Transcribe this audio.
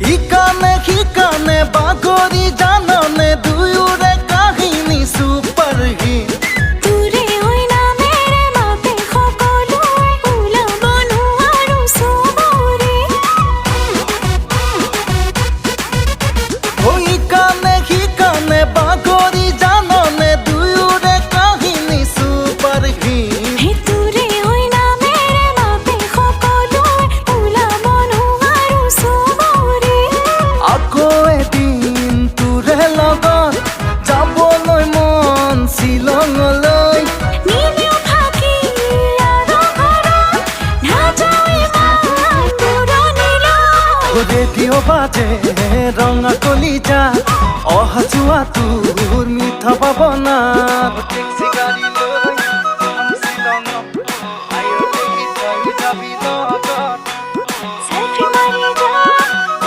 ইকানে সিকানে বাগৰি জাননে দুয়োৰে কাহিনী ছুপাৰ হিট তোৰে হৈ নামেৰে মাতে সকলোৱে ওলাব নোৱাৰো চবৰে ইকানে সিকানে বাগৰি জাননে দুয়োৰে কাহিনী ছুপাৰ হিট হে তোৰে হৈ নামেৰে মাতে সকলোৱে ওলাব নোৱাৰো চবৰে আকৌ এদিন তোৰে লগত যাবলৈ মন শ্বিলঙলৈ নিলেও ফাঁকি আৰু ঘৰত নাযাওঁ ইমান দূৰণিলৈ ৰেডিঅ' বাজে ৰঙা কলিজা অহা যোৱা তোৰ মিঠা পাবনা